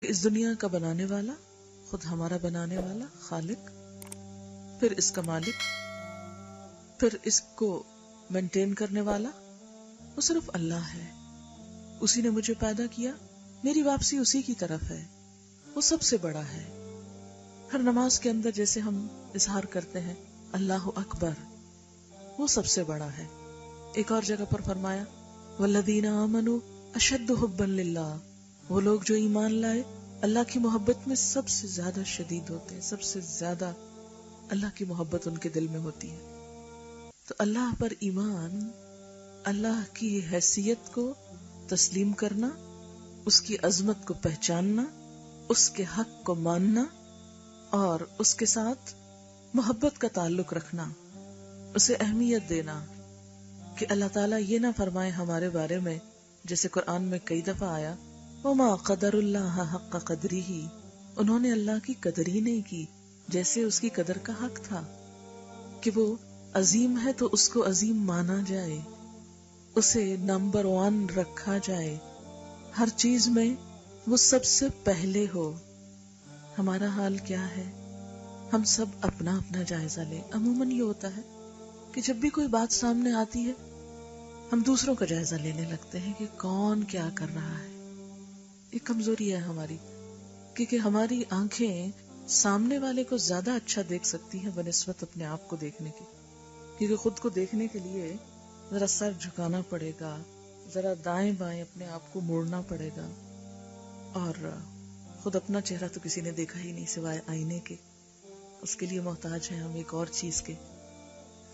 اس دنیا کا بنانے والا، خود ہمارا بنانے والا خالق، پھر اس کا مالک، پھر اس کو مینٹین کرنے والا وہ صرف اللہ ہے. اسی نے مجھے پیدا کیا، میری واپسی اسی کی طرف ہے. وہ سب سے بڑا ہے. ہر نماز کے اندر جیسے ہم اظہار کرتے ہیں اللہ اکبر، وہ سب سے بڑا ہے. ایک اور جگہ پر فرمایا والذین آمنوا اشد حبا للہ، وہ لوگ جو ایمان لائے اللہ کی محبت میں سب سے زیادہ شدید ہوتے ہیں، سب سے زیادہ اللہ کی محبت ان کے دل میں ہوتی ہے. تو اللہ پر ایمان، اللہ کی حیثیت کو تسلیم کرنا، اس کی عظمت کو پہچاننا، اس کے حق کو ماننا اور اس کے ساتھ محبت کا تعلق رکھنا، اسے اہمیت دینا کہ اللہ تعالیٰ یہ نہ فرمائے ہمارے بارے میں جیسے قرآن میں کئی دفعہ آیا وَمَا قَدَرُ اللَّهَ حَقَّ قَدْرِهِ، انہوں نے اللہ کی قدر ہی نہیں کی جیسے اس کی قدر کا حق تھا. کہ وہ عظیم ہے تو اس کو عظیم مانا جائے، اسے نمبر 1 رکھا جائے، ہر چیز میں وہ سب سے پہلے ہو. ہمارا حال کیا ہے؟ ہم سب اپنا اپنا جائزہ لیں. عموماً یہ ہوتا ہے کہ جب بھی کوئی بات سامنے آتی ہے ہم دوسروں کا جائزہ لینے لگتے ہیں کہ کون کیا کر رہا ہے. یہ کمزوری ہے ہماری، کیونکہ ہماری آنکھیں سامنے والے کو زیادہ اچھا دیکھ سکتی ہیں بنسبت اپنے آپ کو دیکھنے کی. کیونکہ خود کو دیکھنے کے لیے ذرا سر جھکانا پڑے گا، ذرا دائیں بائیں اپنے آپ کو موڑنا پڑے گا، اور خود اپنا چہرہ تو کسی نے دیکھا ہی نہیں سوائے آئینے کے. اس کے لیے محتاج ہیں ہم ایک اور چیز کے.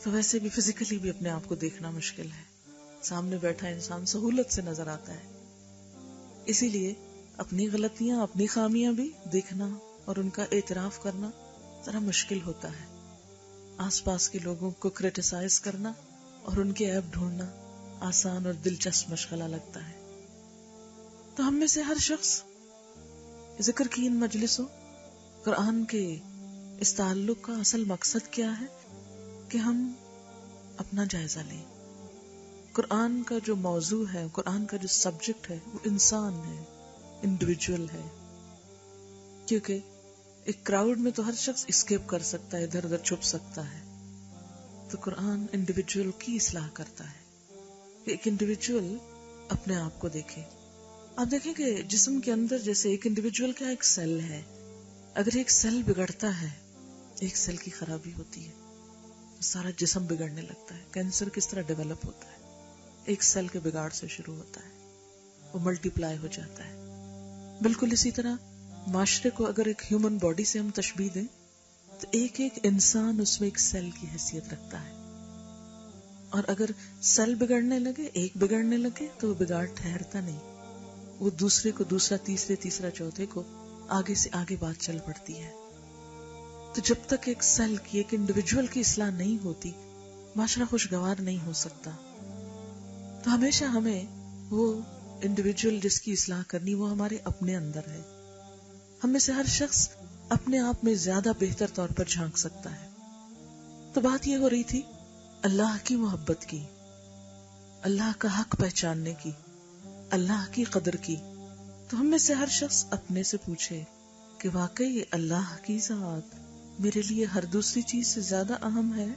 تو ویسے بھی فزیکلی بھی اپنے آپ کو دیکھنا مشکل ہے. سامنے بیٹھا انسان سہولت سے نظر آتا ہے، اسی لیے اپنی غلطیاں، اپنی خامیاں بھی دیکھنا اور ان کا اعتراف کرنا ذرا مشکل ہوتا ہے. آس پاس کے لوگوں کو کرٹیسائز کرنا اور ان کے عیب ڈھونڈنا آسان اور دلچسپ مشغلہ لگتا ہے. تو ہم میں سے ہر شخص ذکر کی ان مجلسوں، قرآن کے اس تعلق کا اصل مقصد کیا ہے کہ ہم اپنا جائزہ لیں. قرآن کا جو موضوع ہے، قرآن کا جو سبجیکٹ ہے وہ انسان ہے، انڈیویجول ہے. کیونکہ ایک کراؤڈ میں تو ہر شخص اسکیپ کر سکتا ہے، ادھر ادھر چھپ سکتا ہے. تو قرآن انڈیویجول کی اصلاح کرتا ہے کہ ایک انڈیویجول اپنے آپ کو دیکھے. آپ دیکھیں کہ جسم کے اندر جیسے ایک انڈیویجول کا ایک سیل ہے، اگر ایک سیل بگڑتا ہے، ایک سیل کی خرابی ہوتی ہے تو سارا جسم بگڑنے لگتا ہے. کینسر کس طرح ڈیولپ ہوتا ہے؟ ایک سیل کے بگاڑ سے شروع ہوتا ہے، وہ ملٹی پلائی ہو جاتا ہے. بالکل اسی طرح معاشرے کو اگر ایک ہیومن باڈی سے ہم تشبیہ دیں تو ایک ایک انسان اس میں ایک سیل کی حیثیت رکھتا ہے، اور اگر سیل بگڑنے لگے، ایک بگڑنے لگے تو وہ بگاڑ ٹھہرتا نہیں، وہ دوسرے کو، دوسرا تیسرے، تیسرا چوتھے کو، آگے سے آگے بات چل پڑتی ہے. تو جب تک ایک سیل کی، ایک انڈیویجول کی اصلاح نہیں ہوتی معاشرہ خوشگوار نہیں ہو سکتا. تو ہمیشہ ہمیں وہ انڈیویجول جس کی اصلاح کرنی وہ ہمارے اپنے اندر ہے. ہم میں سے ہر شخص اپنے آپ میں زیادہ بہتر طور پر جھانک سکتا ہے. تو بات یہ ہو رہی تھی اللہ کی محبت کی، اللہ کا حق پہچاننے کی، اللہ کی قدر کی. تو ہم میں سے ہر شخص اپنے سے پوچھے کہ واقعی اللہ کی ذات میرے لیے ہر دوسری چیز سے زیادہ اہم ہے.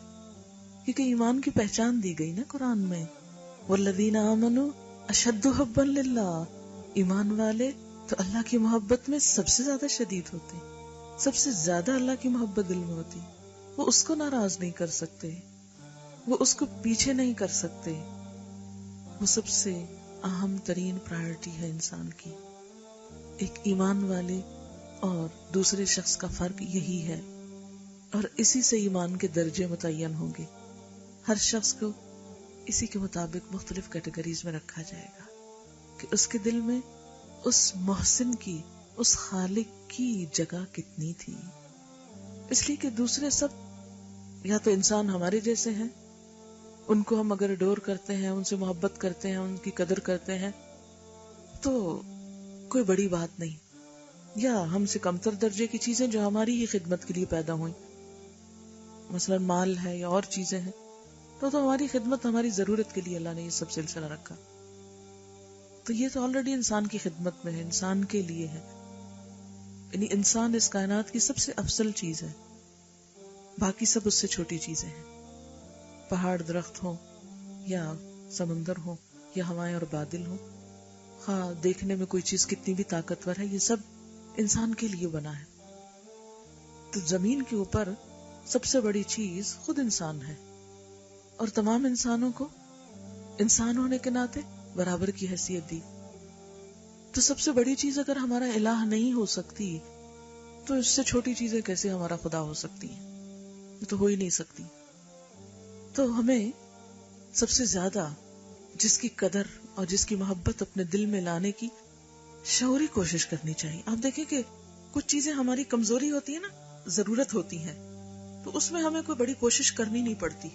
کیونکہ ایمان کی پہچان دی گئی نا قرآن میں، والذین آمنوا اشد حبا للہ، ایمان والے تو اللہ کی محبت میں سب سے زیادہ شدید ہوتے، سب سے زیادہ اللہ کی محبت دل میں ہوتی. وہ اس کو ناراض نہیں کر سکتے، وہ اس کو پیچھے نہیں کر سکتے. وہ سب سے اہم ترین پرائرٹی ہے انسان کی. ایک ایمان والے اور دوسرے شخص کا فرق یہی ہے، اور اسی سے ایمان کے درجے متعین ہوں گے. ہر شخص کو اسی کے مطابق مختلف کیٹیگریز میں رکھا جائے گا کہ اس کے دل میں اس محسن کی، اس خالق کی جگہ کتنی تھی. اس لیے کہ دوسرے سب یا تو انسان ہمارے جیسے ہیں، ان کو ہم اگر اڈور کرتے ہیں، ان سے محبت کرتے ہیں، ان کی قدر کرتے ہیں تو کوئی بڑی بات نہیں، یا ہم سے کمتر درجے کی چیزیں جو ہماری ہی خدمت کے لیے پیدا ہوئیں، مثلا مال ہے یا اور چیزیں ہیں، تو ہماری خدمت، ہماری ضرورت کے لیے اللہ نے یہ سب سلسلہ رکھا. تو یہ تو آلریڈی انسان کی خدمت میں ہے، انسان کے لیے ہے. یعنی انسان اس کائنات کی سب سے افضل چیز ہے، باقی سب اس سے چھوٹی چیزیں ہیں. پہاڑ درخت ہوں یا سمندر ہوں یا ہوائیں اور بادل ہوں، ہاں دیکھنے میں کوئی چیز کتنی بھی طاقتور ہے، یہ سب انسان کے لیے بنا ہے. تو زمین کے اوپر سب سے بڑی چیز خود انسان ہے، اور تمام انسانوں کو انسان ہونے کے ناطے برابر کی حیثیت دی. تو سب سے بڑی چیز اگر ہمارا الہ نہیں ہو سکتی تو اس سے چھوٹی چیزیں کیسے ہمارا خدا ہو سکتی ہیں؟ یہ تو ہو ہی نہیں سکتی. تو ہمیں سب سے زیادہ جس کی قدر اور جس کی محبت اپنے دل میں لانے کی شعوری کوشش کرنی چاہیے. آپ دیکھیں کہ کچھ چیزیں ہماری کمزوری ہوتی ہے نا، ضرورت ہوتی ہیں، تو اس میں ہمیں کوئی بڑی کوشش کرنی نہیں پڑتی،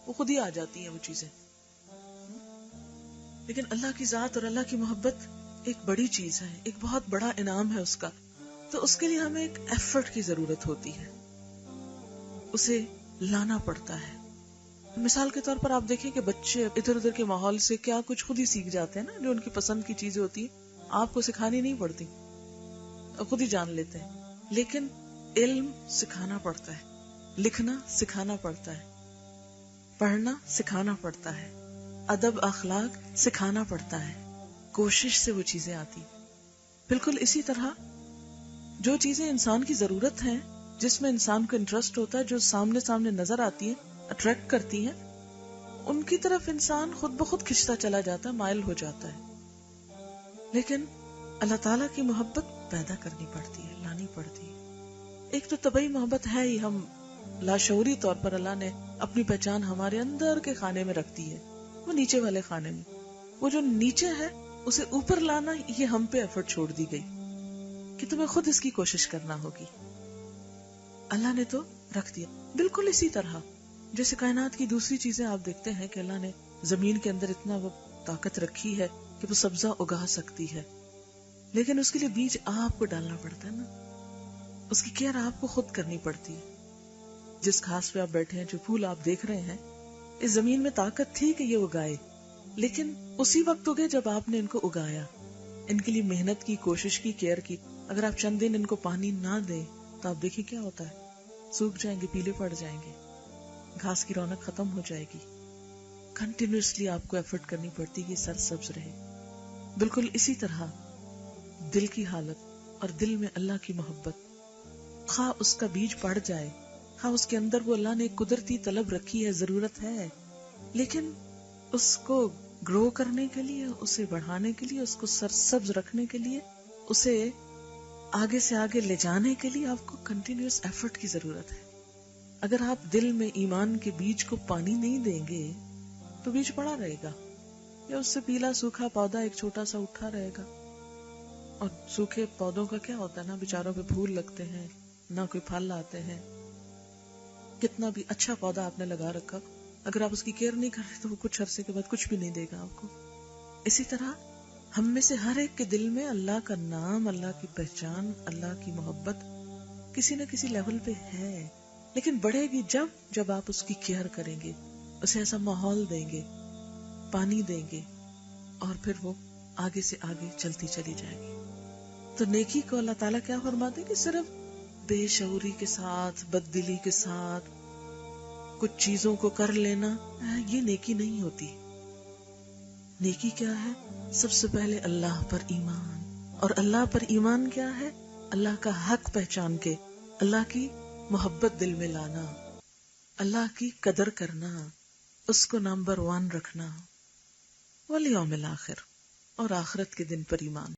وہ خود ہی آ جاتی ہیں وہ چیزیں. لیکن اللہ کی ذات اور اللہ کی محبت ایک بڑی چیز ہے، ایک بہت بڑا انعام ہے اس کا. تو اس کے لیے ہمیں ایک ایفرٹ کی ضرورت ہوتی ہے، اسے لانا پڑتا ہے. مثال کے طور پر آپ دیکھیں کہ بچے ادھر ادھر کے ماحول سے کیا کچھ خود ہی سیکھ جاتے ہیں نا، جو ان کی پسند کی چیزیں ہوتی ہیں آپ کو سکھانی نہیں پڑتی، خود ہی جان لیتے ہیں. لیکن علم سکھانا پڑتا ہے، لکھنا سکھانا پڑتا ہے، پڑھنا سکھانا پڑتا ہے، ادب اخلاق سکھانا پڑتا ہے. کوشش سے وہ چیزیں آتی. بالکل اسی طرح جو چیزیں انسان کی ضرورت ہیں، جس میں انسان کو انٹرسٹ ہوتا ہے، جو سامنے نظر آتی ہیں، اٹریکٹ کرتی ہیں، ان کی طرف انسان خود بخود کھنچتا چلا جاتا ہے، مائل ہو جاتا ہے. لیکن اللہ تعالیٰ کی محبت پیدا کرنی پڑتی ہے، لانی پڑتی ہے. ایک تو طبعی محبت ہے ہی، ہم لاشعوری طور پر اللہ نے اپنی پہچان ہمارے اندر کے خانے میں رکھ دی ہے، وہ نیچے والے خانے میں. وہ جو نیچے ہے اسے اوپر لانا، یہ ہم پہ ایفرٹ چھوڑ دی گئی کہ تمہیں خود اس کی کوشش کرنا ہوگی. اللہ نے تو رکھ دیا. بالکل اسی طرح جیسے کائنات کی دوسری چیزیں آپ دیکھتے ہیں کہ اللہ نے زمین کے اندر اتنا وہ طاقت رکھی ہے کہ وہ سبزہ اگا سکتی ہے، لیکن اس کے لیے بیج آپ کو ڈالنا پڑتا ہے نا، اس کی کیئر آپ کو خود کرنی پڑتی ہے. جس گھاس پہ آپ بیٹھے ہیں، جو پھول آپ دیکھ رہے ہیں، اس زمین میں طاقت تھی کہ یہ اگائے، لیکن اسی وقت اگے جب آپ نے ان کو اگایا، ان کے لیے محنت کی، کوشش کی، کیئر کی. اگر آپ چند دن ان کو پانی نہ دیں تو آپ دیکھیں کیا ہوتا ہے، سوکھ جائیں گے، پیلے پڑ جائیں گے، گھاس کی رونق ختم ہو جائے گی. کنٹینیوسلی آپ کو ایفرٹ کرنی پڑتی ہے کہ سرسبز رہے. بالکل اسی طرح دل کی حالت اور دل میں اللہ کی محبت، خواہ اس کا بیج پڑ جائے، خواہ اس کے اندر وہ اللہ نے ایک قدرتی طلب رکھی ہے، ضرورت ہے، لیکن اس کو گرو کرنے کے لیے، اسے بڑھانے کے لیے، اس کو سرسبز رکھنے کے لیے، اسے آگے سے آگے لے جانے کے لیے آپ کو کنٹینیوس ایفرٹ کی ضرورت ہے. اگر آپ دل میں ایمان کے بیج کو پانی نہیں دیں گے تو بیج پڑا رہے گا، یا اس سے پیلا سوکھا پودا ایک چھوٹا سا اٹھا رہے گا. اور سوکھے پودوں کا کیا ہوتا ہے نا، بیچاروں پہ پھول لگتے ہیں، نہ کوئی پھل آتے ہیں. کتنا بھی اچھا پودا آپ نے لگا رکھا، اگر آپ اس کی کیئر نہیں کر رہے تو وہ کچھ عرصے کے بعد کچھ بھی نہیں دے گا آپ کو. اسی طرح ہم میں سے ہر ایک کے دل میں اللہ کا نام، اللہ کی پہچان، اللہ کی محبت کسی نہ کسی لیول پہ ہے، لیکن بڑھے گی جب آپ اس کی کیئر کریں گے، اسے ایسا ماحول دیں گے، پانی دیں گے، اور پھر وہ آگے سے آگے چلتی چلی جائے گی. تو نیکی کو اللہ تعالیٰ کیا فرماتے کہ صرف بے شعوری کے ساتھ، بد دلی کے ساتھ کچھ چیزوں کو کر لینا، یہ نیکی نہیں ہوتی. نیکی کیا ہے؟ سب سے پہلے اللہ پر ایمان. اور اللہ پر ایمان کیا ہے؟ اللہ کا حق پہچان کے اللہ کی محبت دل میں لانا، اللہ کی قدر کرنا، اس کو نمبر 1 رکھنا، والیوم الآخر، اور آخرت کے دن پر ایمان.